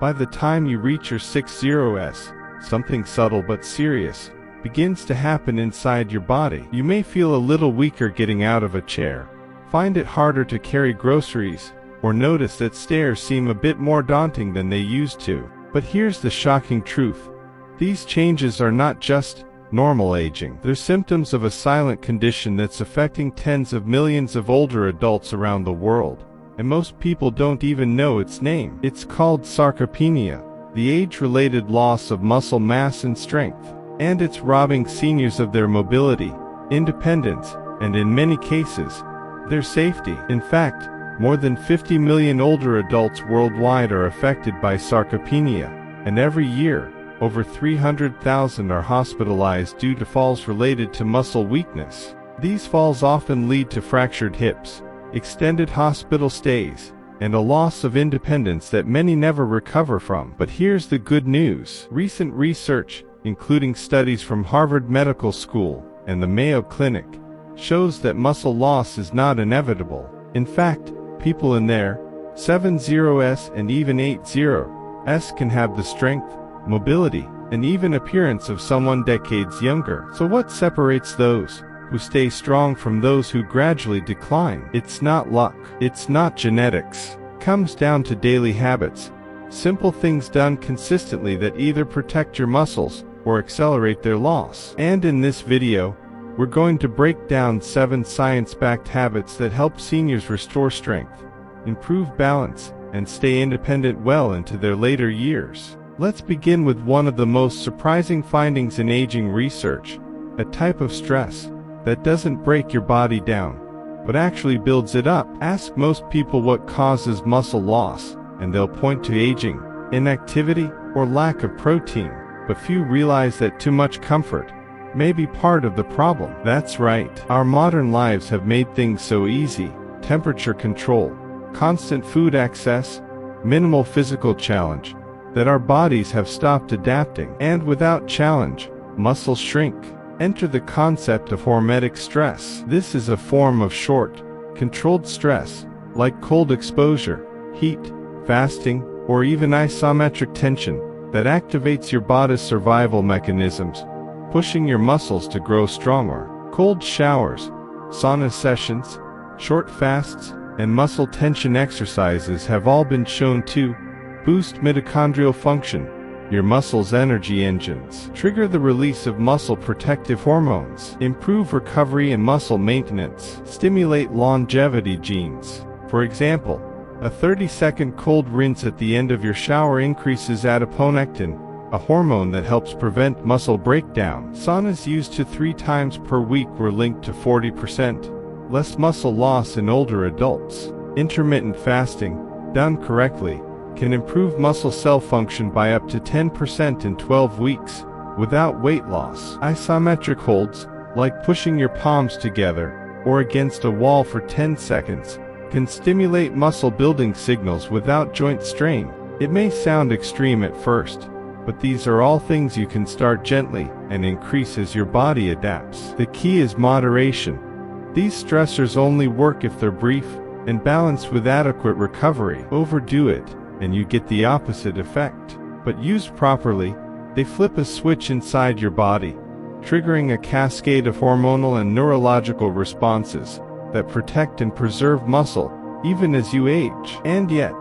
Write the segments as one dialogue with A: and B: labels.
A: By the time you reach your 60s, something subtle but serious begins to happen inside your body. You may feel a little weaker getting out of a chair, find it harder to carry groceries, or notice that stairs seem a bit more daunting than they used to. But here's the shocking truth. These changes are not just normal aging. They're symptoms of a silent condition that's affecting tens of millions of older adults around the world, and most people don't even know its name. It's called sarcopenia, the age-related loss of muscle mass and strength, and it's robbing seniors of their mobility, independence, and in many cases, their safety. In fact, more than 50 million older adults worldwide are affected by sarcopenia, and every year, over 300,000 are hospitalized due to falls related to muscle weakness. These falls often lead to fractured hips, extended hospital stays, and a loss of independence that many never recover from. But here's the good news. Recent research, including studies from Harvard Medical School and the Mayo Clinic, shows that muscle loss is not inevitable. In fact, people in their 70s and even 80s can have the strength, mobility, and even appearance of someone decades younger. So what separates those who stay strong from those who gradually decline? It's not luck. It's not genetics. It comes down to daily habits, simple things done consistently that either protect your muscles or accelerate their loss. And in this video, we're going to break down 7 science-backed habits that help seniors restore strength, improve balance, and stay independent well into their later years. Let's begin with one of the most surprising findings in aging research, a type of stress that doesn't break your body down, but actually builds it up. Ask most people what causes muscle loss, and they'll point to aging, inactivity, or lack of protein. But few realize that too much comfort may be part of the problem. That's right. Our modern lives have made things so easy. Temperature control, constant food access, minimal physical challenge, that our bodies have stopped adapting. And without challenge, muscles shrink. Enter the concept of hormetic stress. This is a form of short, controlled stress, like cold exposure, heat, fasting, or even isometric tension, that activates your body's survival mechanisms, pushing your muscles to grow stronger. Cold showers, sauna sessions, short fasts, and muscle tension exercises have all been shown to boost mitochondrial function, your muscles' energy engines, trigger the release of muscle protective hormones, improve recovery and muscle maintenance, stimulate longevity genes. For example, a 30-second cold rinse at the end of your shower increases adiponectin, a hormone that helps prevent muscle breakdown. Saunas used to 3 times per week were linked to 40% less muscle loss in older adults. Intermittent fasting, done correctly, can improve muscle cell function by up to 10% in 12 weeks, without weight loss. Isometric holds, like pushing your palms together or against a wall for 10 seconds, can stimulate muscle-building signals without joint strain. It may sound extreme at first, but these are all things you can start gently and increase as your body adapts. The key is moderation. These stressors only work if they're brief and balanced with adequate recovery. Overdo it, and you get the opposite effect. But used properly, they flip a switch inside your body, triggering a cascade of hormonal and neurological responses that protect and preserve muscle, even as you age. And yet,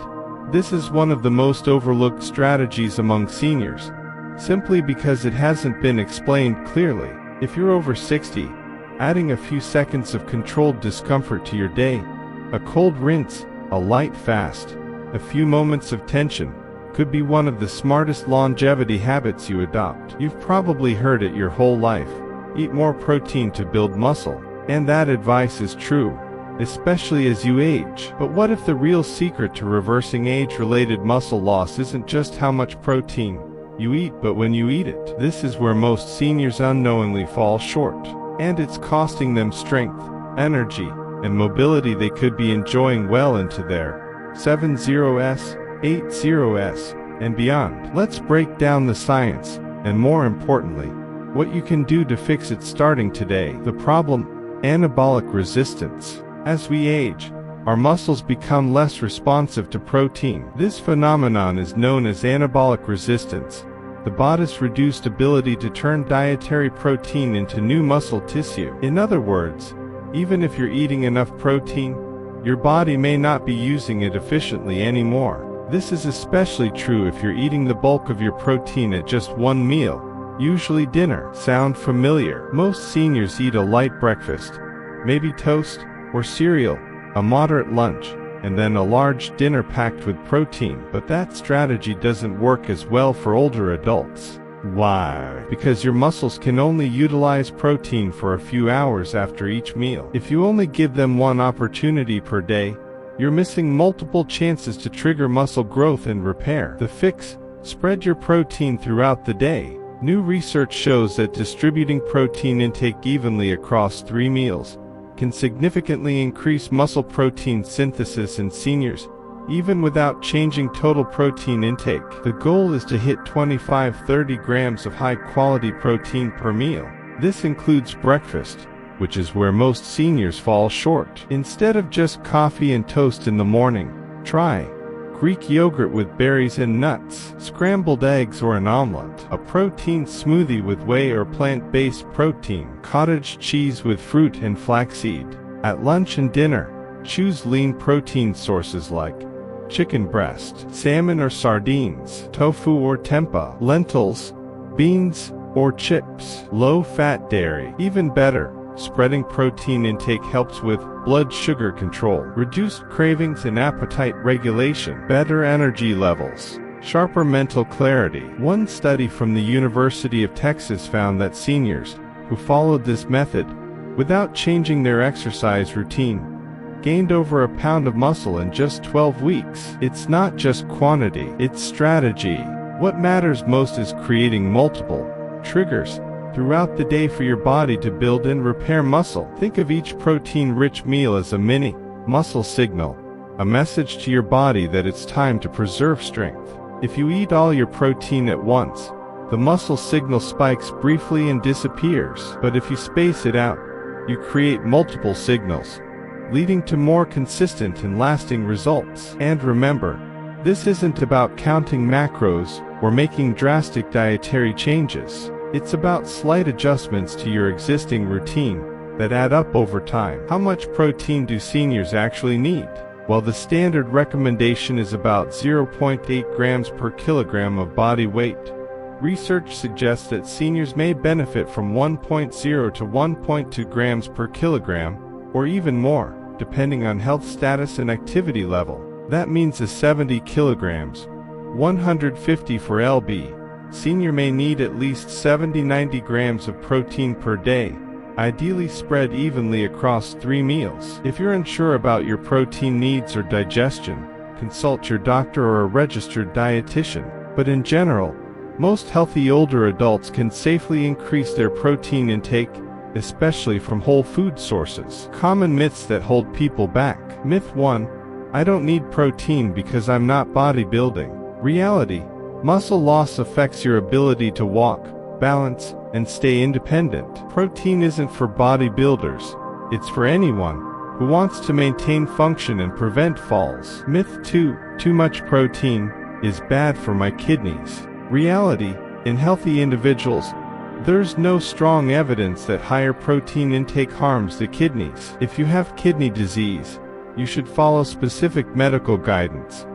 A: this is one of the most overlooked strategies among seniors, simply because it hasn't been explained clearly. If you're over 60, adding a few seconds of controlled discomfort to your day, a cold rinse, a light fast, a few moments of tension, could be one of the smartest longevity habits you adopt. You've probably heard it your whole life: eat more protein to build muscle. And that advice is true, especially as you age. But what if the real secret to reversing age-related muscle loss isn't just how much protein you eat, but when you eat it? This is where most seniors unknowingly fall short, and it's costing them strength, energy, and mobility they could be enjoying well into their 70s, 80s, and beyond. Let's break down the science, and more importantly, what you can do to fix it starting today. The problem: anabolic resistance. As we age, our muscles become less responsive to protein. This phenomenon is known as anabolic resistance, the body's reduced ability to turn dietary protein into new muscle tissue. In other words, even if you're eating enough protein, your body may not be using it efficiently anymore. This is especially true if you're eating the bulk of your protein at just one meal, usually dinner. Sound familiar? Most seniors eat a light breakfast, maybe toast or cereal, a moderate lunch, and then a large dinner packed with protein. But that strategy doesn't work as well for older adults. Why? Because your muscles can only utilize protein for a few hours after each meal. If you only give them one opportunity per day, you're missing multiple chances to trigger muscle growth and repair. The fix: spread your protein throughout the day. New research shows that distributing protein intake evenly across 3 meals can significantly increase muscle protein synthesis in seniors, even without changing total protein intake. The goal is to hit 25-30 grams of high-quality protein per meal. This includes breakfast, which is where most seniors fall short. Instead of just coffee and toast in the morning, try Greek yogurt with berries and nuts, scrambled eggs or an omelet, a protein smoothie with whey or plant-based protein, cottage cheese with fruit and flaxseed. At lunch and dinner, choose lean protein sources like chicken breast, salmon or sardines, tofu or tempeh, lentils, beans, or chips, low-fat dairy. Even better, spreading protein intake helps with blood sugar control, reduced cravings and appetite regulation, better energy levels, sharper mental clarity. One study from the University of Texas found that seniors who followed this method without changing their exercise routine gained over a pound of muscle in just 12 weeks. It's not just quantity, it's strategy. What matters most is creating multiple triggers throughout the day for your body to build and repair muscle. Think of each protein-rich meal as a mini muscle signal, a message to your body that it's time to preserve strength. If you eat all your protein at once, the muscle signal spikes briefly and disappears. But if you space it out, you create multiple signals, leading to more consistent and lasting results. And remember, this isn't about counting macros or making drastic dietary changes. It's about slight adjustments to your existing routine that add up over time. How much protein do seniors actually need? Well, the standard recommendation is about 0.8 grams per kilogram of body weight. Research suggests that seniors may benefit from 1.0 to 1.2 grams per kilogram, or even more, depending on health status and activity level. That means a 70 kilograms, 150 for lb, senior may need at least 70-90 grams of protein per day, ideally spread evenly across 3 meals. If you're unsure about your protein needs or digestion, consult your doctor or a registered dietitian. But in general, most healthy older adults can safely increase their protein intake, especially from whole food sources. Common myths that hold people back. Myth 1: I don't need protein because I'm not bodybuilding. Reality: muscle loss affects your ability to walk, balance, and stay independent. Protein isn't for bodybuilders, it's for anyone who wants to maintain function and prevent falls. Myth 2: too much protein is bad for my kidneys. Reality: in healthy individuals, there's no strong evidence that higher protein intake harms the kidneys. If you have kidney disease, you should follow specific medical guidance.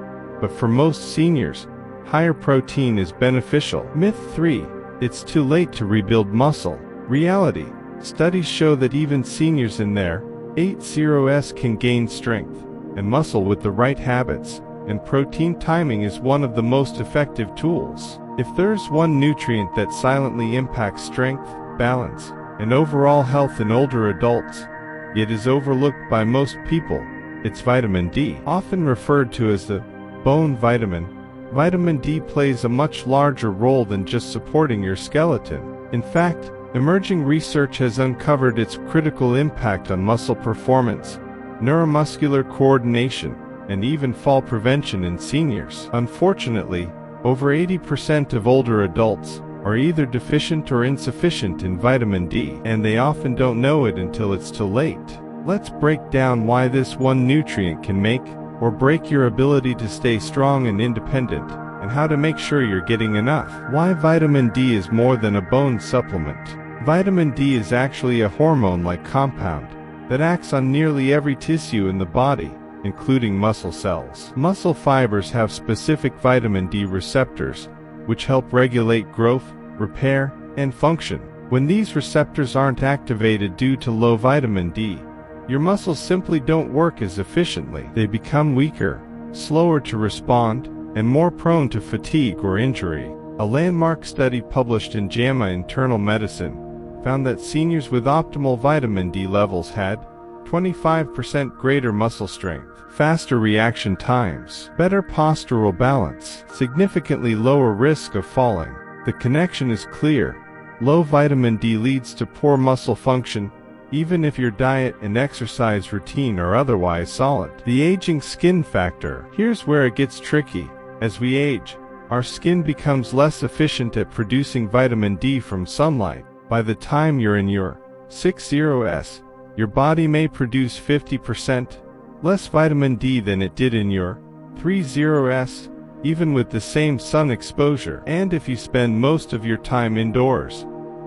A: But for most seniors, higher protein is beneficial. Myth 3: it's too late to rebuild muscle. Reality: studies show that even seniors in their 80s can gain strength and muscle with the right habits, and protein timing is one of the most effective tools. If there's one nutrient that silently impacts strength, balance, and overall health in older adults, yet is overlooked by most people, it's vitamin D. Often referred to as the bone vitamin, vitamin D plays a much larger role than just supporting your skeleton. In fact, emerging research has uncovered its critical impact on muscle performance, neuromuscular coordination, and even fall prevention in seniors. Unfortunately, over 80% of older adults are either deficient or insufficient in vitamin D, and they often don't know it until it's too late. Let's break down why this one nutrient can make or break your ability to stay strong and independent, and how to make sure you're getting enough. Why vitamin D is more than a bone supplement. Vitamin D is actually a hormone-like compound that acts on nearly every tissue in the body, including muscle cells. Muscle fibers have specific vitamin D receptors, which help regulate growth, repair, and function. When these receptors aren't activated due to low vitamin D, your muscles simply don't work as efficiently. They become weaker, slower to respond, and more prone to fatigue or injury. A landmark study published in JAMA Internal Medicine found that seniors with optimal vitamin D levels had 25% greater muscle strength, faster reaction times, better postural balance, significantly lower risk of falling. The connection is clear. Low vitamin D leads to poor muscle function, even if your diet and exercise routine are otherwise solid. The aging skin factor. Here's where it gets tricky. As we age, our skin becomes less efficient at producing vitamin D from sunlight. By the time you're in your 60s, your body may produce 50% less vitamin D than it did in your 30s, even with the same sun exposure. And if you spend most of your time indoors,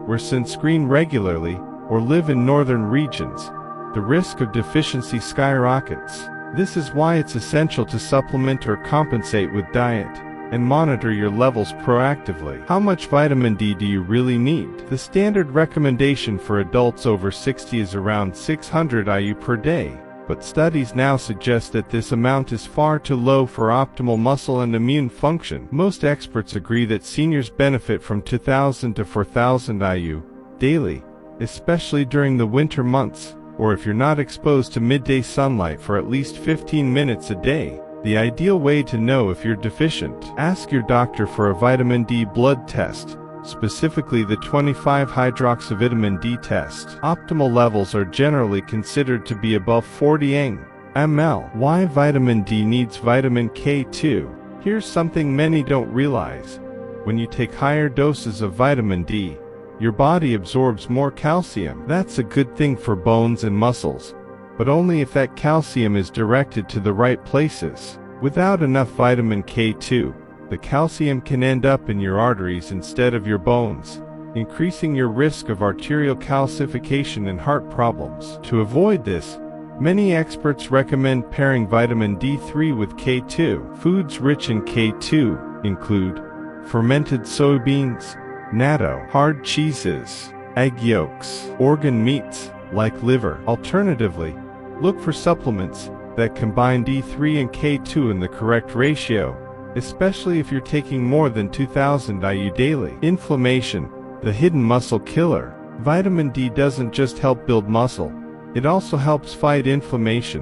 A: wear sunscreen regularly, or live in northern regions, the risk of deficiency skyrockets. This is why it's essential to supplement or compensate with diet, and monitor your levels proactively. How much vitamin D do you really need? The standard recommendation for adults over 60 is around 600 IU per day, but studies now suggest that this amount is far too low for optimal muscle and immune function. Most experts agree that seniors benefit from 2,000 to 4,000 IU daily, especially during the winter months, or if you're not exposed to midday sunlight for at least 15 minutes a day. The ideal way to know if you're deficient: ask your doctor for a vitamin D blood test, specifically the 25-hydroxyvitamin D test. Optimal levels are generally considered to be above 40 ml. Why vitamin D needs vitamin K2? Here's something many don't realize. When you take higher doses of vitamin D, your body absorbs more calcium. That's a good thing for bones and muscles, but only if that calcium is directed to the right places. Without enough vitamin K2, the calcium can end up in your arteries instead of your bones, increasing your risk of arterial calcification and heart problems. To avoid this, many experts recommend pairing vitamin D3 with K2. Foods rich in K2 include fermented soybeans, natto, hard cheeses, egg yolks, organ meats, like liver. Alternatively, look for supplements that combine D3 and K2 in the correct ratio, especially if you're taking more than 2,000 IU daily. Inflammation, the hidden muscle killer. Vitamin D doesn't just help build muscle, it also helps fight inflammation,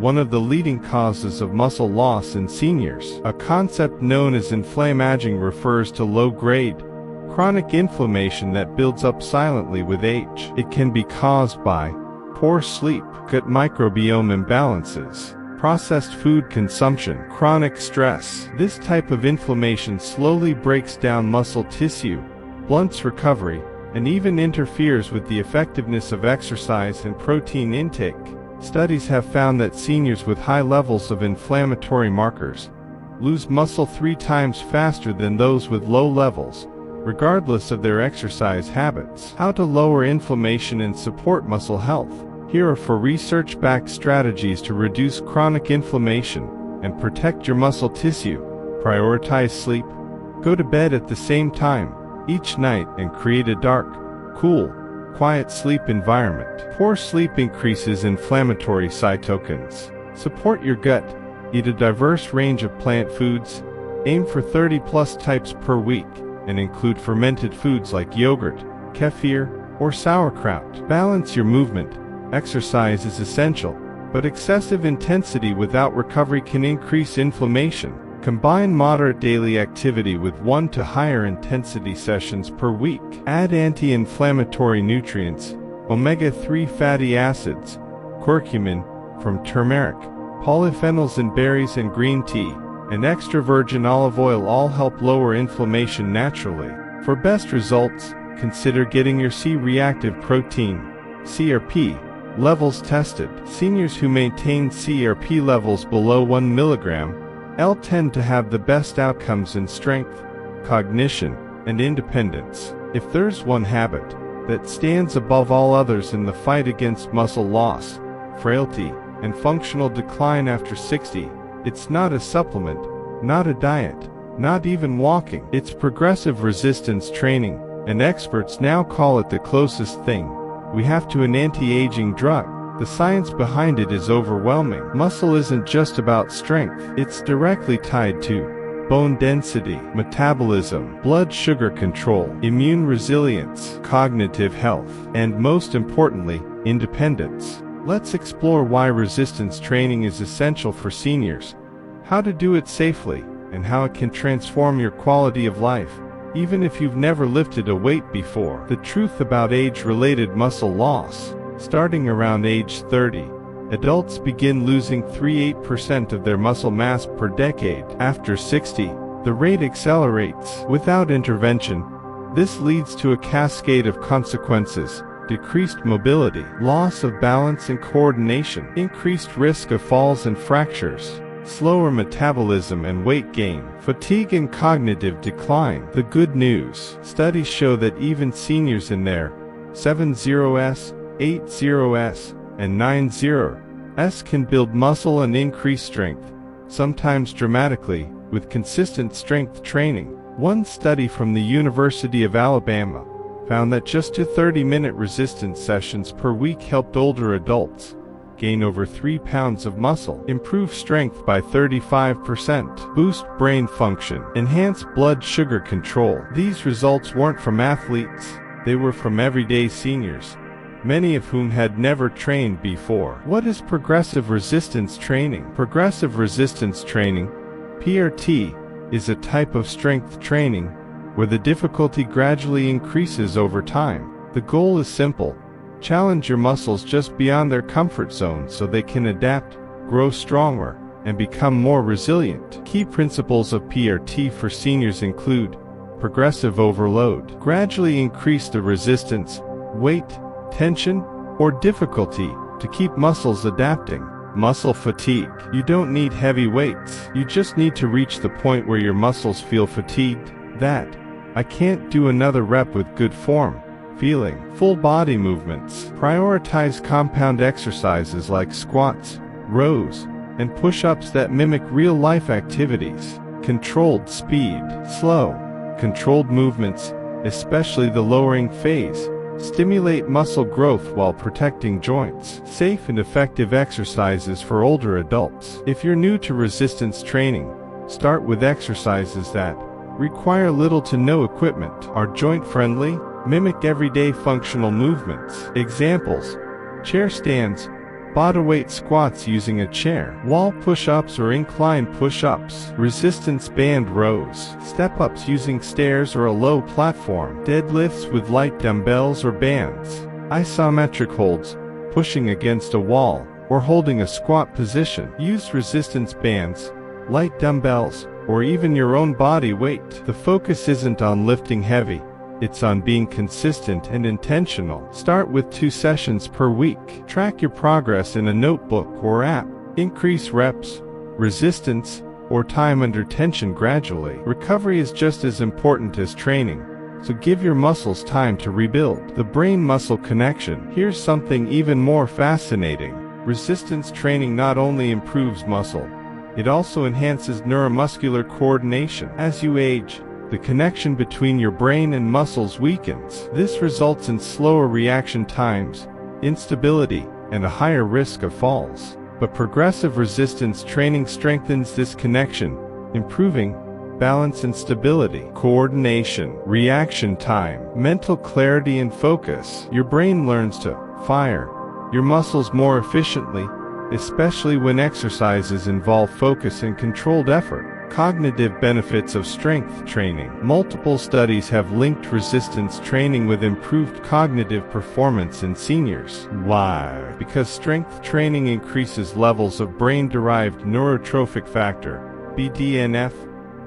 A: one of the leading causes of muscle loss in seniors. A concept known as inflammaging refers to low-grade, chronic inflammation that builds up silently with age. It can be caused by poor sleep, gut microbiome imbalances, processed food consumption, chronic stress. This type of inflammation slowly breaks down muscle tissue, blunts recovery, and even interferes with the effectiveness of exercise and protein intake. Studies have found that seniors with high levels of inflammatory markers lose muscle 3 times faster than those with low levels, regardless of their exercise habits. How to lower inflammation and support muscle health. Here are 4 research-backed strategies to reduce chronic inflammation and protect your muscle tissue. Prioritize sleep. Go to bed at the same time each night and create a dark, cool, quiet sleep environment. Poor sleep increases inflammatory cytokines. Support your gut. Eat a diverse range of plant foods. Aim for 30+ types per week, and include fermented foods like yogurt, kefir, or sauerkraut. Balance your movement. Exercise is essential, but excessive intensity without recovery can increase inflammation. Combine moderate daily activity with 1 to higher intensity sessions per week. Add anti-inflammatory nutrients, omega-3 fatty acids, curcumin from turmeric, polyphenols in berries and green tea, and extra virgin olive oil all help lower inflammation naturally. For best results, consider getting your C-reactive protein, CRP, Levels tested. Seniors who maintain CRP levels below 1 mg/L tend to have the best outcomes in strength, cognition, and independence. If there's one habit that stands above all others in the fight against muscle loss, frailty, and functional decline after 60, it's not a supplement, not a diet, not even walking. It's progressive resistance training, and experts now call it the closest thing we have to an anti-aging drug. The science behind it is overwhelming. Muscle isn't just about strength, it's directly tied to bone density, metabolism, blood sugar control, immune resilience, cognitive health, and most importantly, independence. Let's explore why resistance training is essential for seniors, how to do it safely, and how it can transform your quality of life, even if you've never lifted a weight before. The truth about age-related muscle loss. Starting around age 30, adults begin losing 3–8% of their muscle mass per decade. After 60, the rate accelerates. Without intervention, this leads to a cascade of consequences: decreased mobility, loss of balance and coordination, increased risk of falls and fractures, slower metabolism and weight gain, fatigue and cognitive decline. The good news: studies show that even seniors in their 70s, 80s, and 90s can build muscle and increase strength, sometimes dramatically, with consistent strength training. One study from the University of Alabama found that just 2 30-minute resistance sessions per week helped older adults gain over 3 pounds of muscle, improve strength by 35%, boost brain function, enhance blood sugar control. These results weren't from athletes, they were from everyday seniors, many of whom had never trained before. What is progressive resistance training? Progressive resistance training, PRT, is a type of strength training where the difficulty gradually increases over time. The goal is simple: challenge your muscles just beyond their comfort zone so they can adapt, grow stronger, and become more resilient. Key principles of PRT for seniors include progressive overload. Gradually increase the resistance, weight, tension, or difficulty to keep muscles adapting. Muscle fatigue. You don't need heavy weights. You just need to reach the point where your muscles feel fatigued. That, "I can't do another rep with good form" feeling. Full body movements. Prioritize compound exercises like squats, rows, and push-ups that mimic real-life activities. Controlled speed. Slow, controlled movements, especially the lowering phase, stimulate muscle growth while protecting joints. Safe and effective exercises for older adults. If you're new to resistance training, start with exercises that require little to no equipment, are joint-friendly, mimic everyday functional movements. Examples: chair stands, bodyweight squats using a chair, wall push-ups or incline push-ups, resistance band rows, step-ups using stairs or a low platform, deadlifts with light dumbbells or bands, isometric holds, pushing against a wall, or holding a squat position. Use resistance bands, light dumbbells, or even your own body weight. The focus isn't on lifting heavy, it's on being consistent and intentional. Start with 2 sessions per week. Track your progress in a notebook or app. Increase reps, resistance, or time under tension gradually. Recovery is just as important as training, so give your muscles time to rebuild. The brain-muscle connection. Here's something even more fascinating. Resistance training not only improves muscle, it also enhances neuromuscular coordination. As you age, the connection between your brain and muscles weakens. This results in slower reaction times, instability, and a higher risk of falls. But progressive resistance training strengthens this connection, improving balance and stability, coordination, reaction time, mental clarity and focus. Your brain learns to fire your muscles more efficiently, especially when exercises involve focus and controlled effort. Cognitive benefits of strength training. Multiple studies have linked resistance training with improved cognitive performance in seniors. Why? Because strength training increases levels of brain-derived neurotrophic factor, BDNF,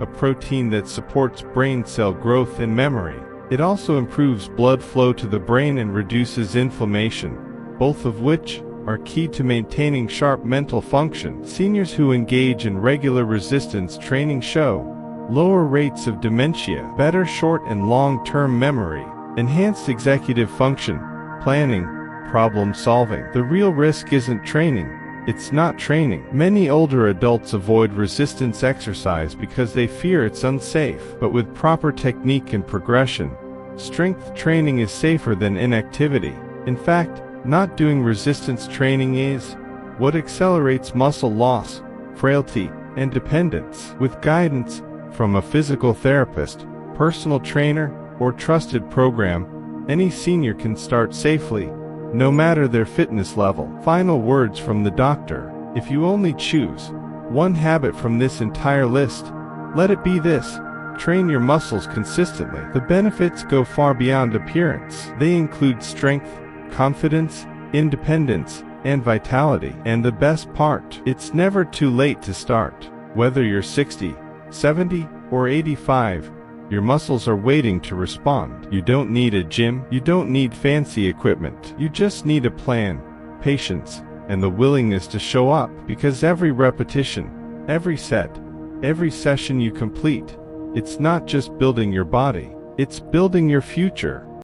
A: a protein that supports brain cell growth and memory. It also improves blood flow to the brain and reduces inflammation, both of which are key to maintaining sharp mental function. Seniors who engage in regular resistance training show lower rates of dementia, better short and long-term memory, enhanced executive function, planning, problem solving. The real risk isn't training, it's not training. Many older adults avoid resistance exercise because they fear it's unsafe. But with proper technique and progression, strength training is safer than inactivity. In fact, not doing resistance training is what accelerates muscle loss, frailty, and dependence. With guidance from a physical therapist, personal trainer, or trusted program, any senior can start safely, no matter their fitness level. Final words from the doctor. If you only choose one habit from this entire list, let it be this: train your muscles consistently. The benefits go far beyond appearance. They include strength, confidence, independence, and vitality. And the best part, it's never too late to start. Whether you're 60, 70, or 85, your muscles are waiting to respond. You don't need a gym, you don't need fancy equipment. You just need a plan, patience, and the willingness to show up. Because every repetition, every set, every session you complete, it's not just building your body, it's building your future.